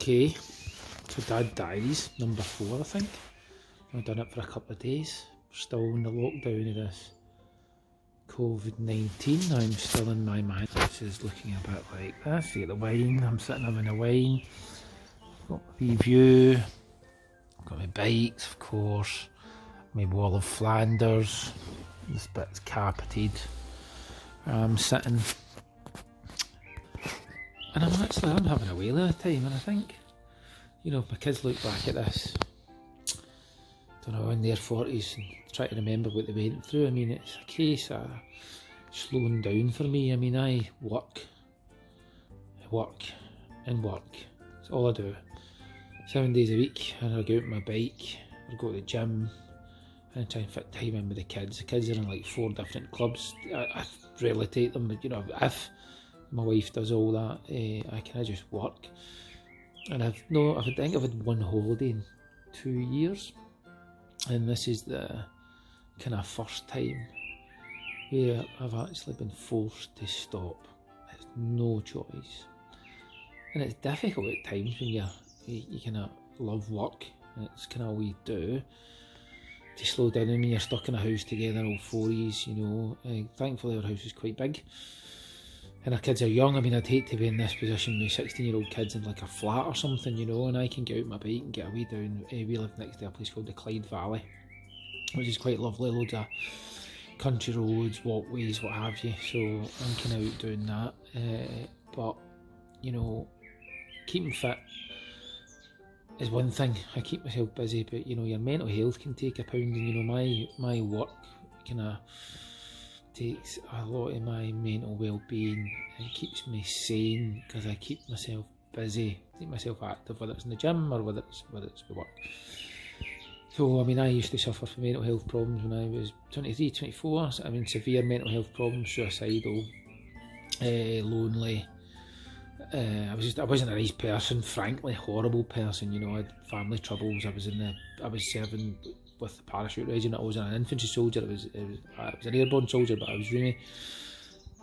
Okay, so Diaries, number 4 I think. I've done it for a couple of days. We're still in the lockdown of this COVID-19. I'm still in my mind. This is looking a bit like this. You get the wine, I'm sitting having a wine. I've got my wee view, I've got my bikes of course, my wall of Flanders, this bit's carpeted. I'm sitting and I'm having a whale of a time, and I think, you know, my kids look back at this, don't know, in their 40s and try to remember what they went through. I mean, it's a case of slowing down for me. I mean, I work and work. That's all I do. 7 days a week, and I go out on my bike, or go to the gym, and I try and fit time in with the kids. The kids are in like 4 different clubs. I rarely take them, but you know, if my wife does all that, I kind of just work. And I think I've had one holiday in 2 years, and this is the kind of first time where I've actually been forced to stop. It's no choice, and it's difficult at times when you kind of love work and it's kind of all we do, to slow down. I mean, you're stuck in a house together, all 4s, you know. Thankfully our house is quite big and our kids are young. I mean, I'd hate to be in this position with 16-year-old kids in like a flat or something, you know, and I can get out my bike and get away down. We live next to a place called the Clyde Valley, which is quite lovely, loads of country roads, walkways, what have you, so I'm kind of out doing that. But, you know, keeping fit is one thing. I keep myself busy, but, you know, your mental health can take a pounding. You know, my work kind of takes a lot of my mental well-being and keeps me sane, because I keep myself busy, keep myself active, whether it's in the gym or whether it's with work. So I mean, I used to suffer from mental health problems when I was 23, 24. I mean, severe mental health problems, suicidal, lonely. I wasn't a nice person, frankly, horrible person. You know, I had family troubles. I was serving with the parachute regiment. I wasn't an infantry soldier. I was an airborne soldier, but I was really,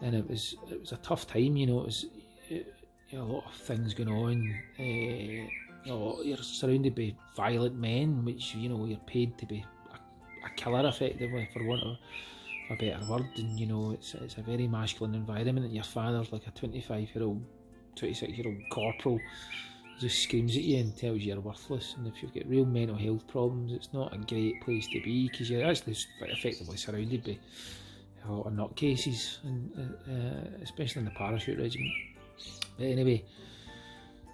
and it was a tough time. You know, it was a lot of things going on. You know, you're surrounded by violent men, which, you know, you're paid to be a killer, effectively, for want of a better word. And you know, it's a very masculine environment, and your father's like a 25-year-old, 26-year-old corporal, just screams at you and tells you you're worthless. And if you've got real mental health problems, it's not a great place to be, because you're actually effectively surrounded by a lot of nutcases, and especially in the parachute regiment. But anyway,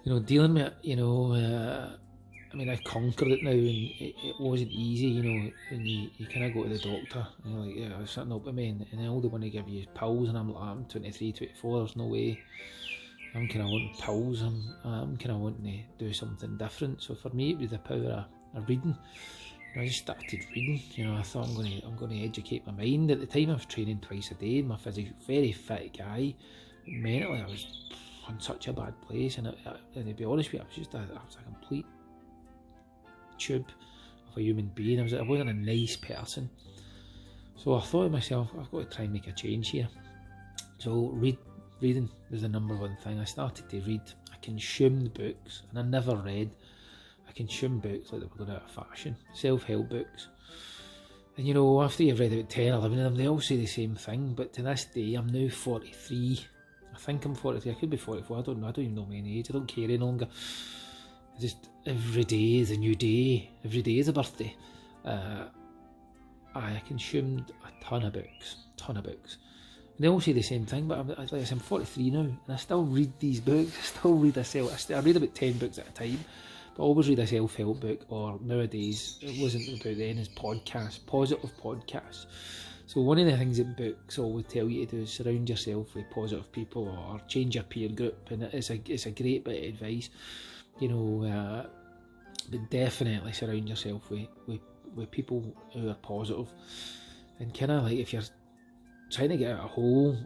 you know, dealing with it, you know, I mean, I've conquered it now, and it wasn't easy, you know. And you kind of go to the doctor and you're like, yeah, there's something up with me, and all they want to give you is pills, and I'm like, I'm 23, 24, there's no way. I'm kind of wanting pills. I'm kind of wanting to do something different. So for me, it was the power of reading. I just started reading. You know, I thought I'm going to educate my mind. At the time, I was training twice a day. My physical, very fit guy. Mentally, I was in such a bad place, and to be honest with you, I was a complete tube of a human being. I wasn't a nice person. So I thought to myself, I've got to try and make a change here. So reading was the number one thing. I started to read. I consumed books, and I never read. I consumed books like they were going out of fashion. Self-help books. And you know, after you've read about 10, 11 of them, they all say the same thing. But to this day, I'm now 43. I think I'm 43. I could be 44. I don't know. I don't even know my age. I don't care any longer. Just every day is a new day. Every day is a birthday. I consumed a ton of books. They all say the same thing, but I'm 43 now, and I still read these books. I still read I read about 10 books at a time, but I always read a self-help book, or nowadays, it wasn't about then, is podcasts, positive podcasts. So one of the things that books always tell you to do is surround yourself with positive people, or change your peer group, and it's a great bit of advice, you know, but definitely surround yourself with people who are positive, and kind of like, if you're trying to get out of a hole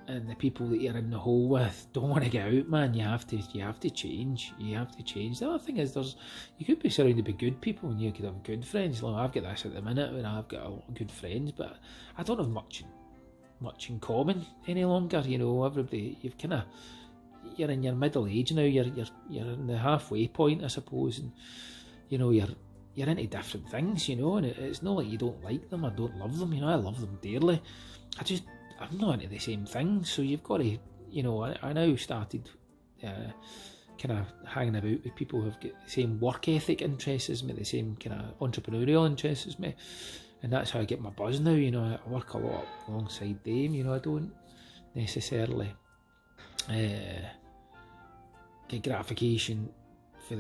and the people that you're in the hole with don't want to get out, man, you have to change. The other thing is, you could be surrounded by good people and you could have good friends. Like, I've got this at the minute, and I've got a lot of good friends, but I don't have much in common any longer. You know, everybody, you're in your middle age now. You're in the halfway point, I suppose, and you know you're into different things, you know, and it's not like you don't like them or don't love them. You know, I love them dearly. I'm not into the same things, so you've got to, you know, I now started kind of hanging about with people who've got the same work ethic interests as me, the same kind of entrepreneurial interests as me, and that's how I get my buzz now. You know, I work a lot alongside them. You know, I don't necessarily get gratification for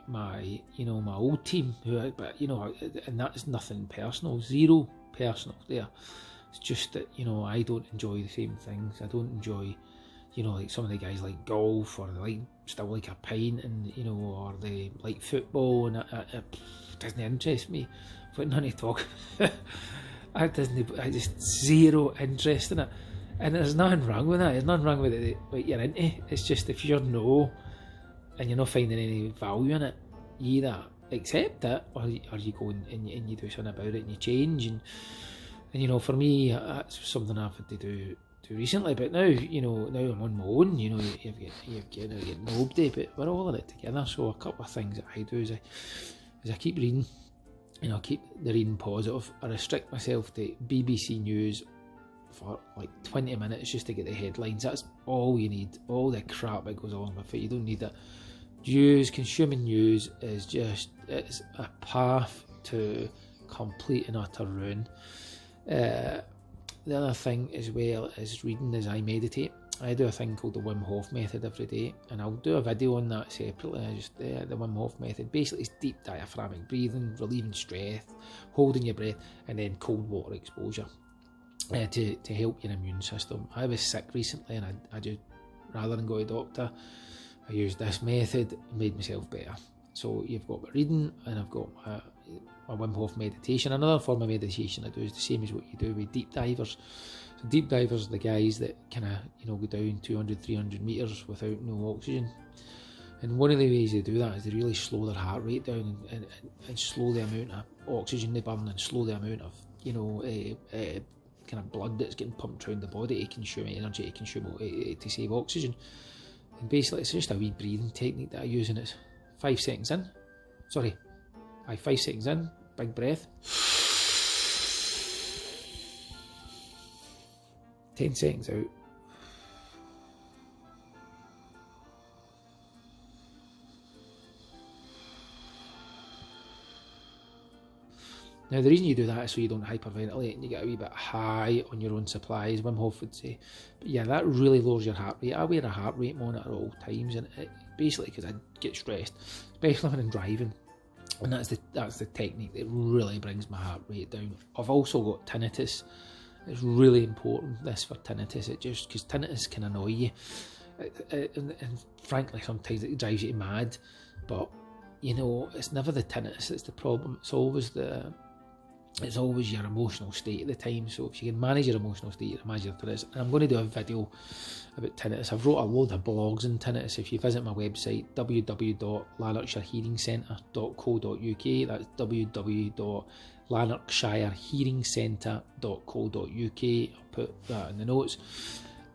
my, you know, my old team, but you know, and that's nothing personal, zero personal there. It's just that, you know, I don't enjoy the same things. I don't enjoy, you know, like some of the guys like golf, or they like still like a pint, and you know, or they like football, and it doesn't interest me. I've got nothing to talk about. I just zero interest in it, and there's nothing wrong with that. There's nothing wrong with it what you're into. It's just if you're no, and you're not finding any value in it, you either accept it, or you go and you do something about it, and you change, and you know, for me, that's something I've had to do recently. But now, you know, now I'm on my own. You know, you get nobody, but we're all in it together. So a couple of things that I do is I keep reading. You know, I keep the reading positive. I restrict myself to BBC News for like 20 minutes just to get the headlines. That's all you need. All the crap that goes along with it, you don't need it. Consuming news is just, it's a path to complete and utter ruin. The other thing as well is reading as I meditate. I do a thing called the Wim Hof method every day, and I'll do a video on that separately. The Wim Hof method basically is deep diaphragmic breathing, relieving stress, holding your breath, and then cold water exposure to help your immune system. I was sick recently, and I just, rather than go to the doctor, I used this method and made myself better. So you've got my reading, and I've got my Wim Hof meditation. Another form of meditation I do is the same as what you do with deep divers. So deep divers are the guys that kind of, you know, go down 200, 300 metres without no oxygen. And one of the ways they do that is they really slow their heart rate down and slow the amount of oxygen they burn, and slow the amount of, you know, kind of blood that's getting pumped around the body to consume energy, to consume to save oxygen. And basically it's just a wee breathing technique that I use, and it's 5 seconds in. 5 seconds in, big breath. 10 seconds out. Now the reason you do that is so you don't hyperventilate and you get a wee bit high on your own supplies, Wim Hof would say. But yeah, that really lowers your heart rate. I wear a heart rate monitor at all times, and basically because I get stressed, especially when I'm driving. And that's the technique that really brings my heart rate down. I've also got tinnitus. It's really important, this, for tinnitus. It just, because tinnitus can annoy you, and frankly sometimes it drives you mad. But you know, it's never the tinnitus that's the problem. It's always your emotional state at the time. So if you can manage your emotional state, you can manage your tinnitus. And I'm going to do a video about tinnitus. I've wrote a load of blogs on tinnitus. If you visit my website, www.lanarkshirehearingcentre.co.uk, that's www.lanarkshirehearingcentre.co.uk. I'll put that in the notes.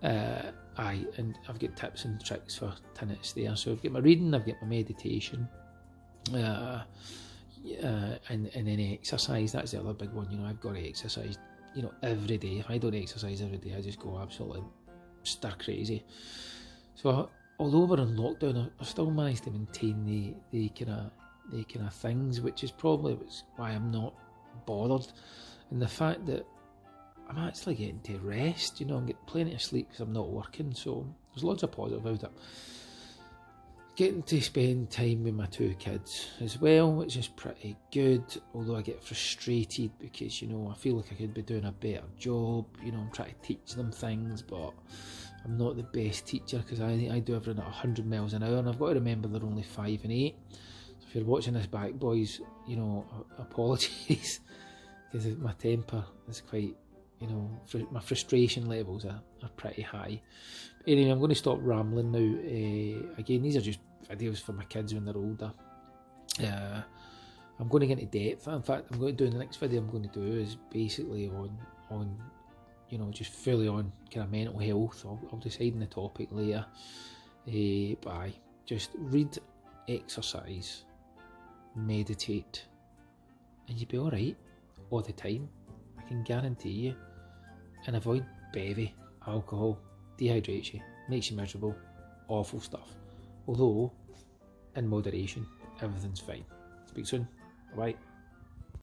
And I've got tips and tricks for tinnitus there. So I've got my reading, I've got my meditation, and then exercise. That's the other big one. You know, I've got to exercise, you know, every day. If I don't exercise every day, I just go absolutely stir crazy. So although we're in lockdown, I've still managed to maintain the kind of things, which is probably why I'm not bothered. And the fact that I'm actually getting to rest, you know, I'm getting plenty of sleep because I'm not working. So there's lots of positive about it. Getting to spend time with my 2 kids as well, which is pretty good, although I get frustrated because, you know, I feel like I could be doing a better job. You know, I'm trying to teach them things, but I'm not the best teacher because I do everything at 100 miles an hour, and I've got to remember they're only 5 and 8. So if you're watching this back, boys, you know, apologies, because my temper is quite, you know, my frustration levels are pretty high. But anyway, I'm going to stop rambling now. Again, these are just videos for my kids when they're older. I'm going to get into depth. In fact, I'm going to do the next video I'm going to do is basically on you know, just fully on kind of mental health. I'll decide on the topic later. But aye, just read, exercise, meditate, and you'll be alright all the time. I can guarantee you. And avoid bevy, alcohol, dehydrates you, makes you miserable, awful stuff. Although, in moderation, everything's fine. Speak soon. Bye bye.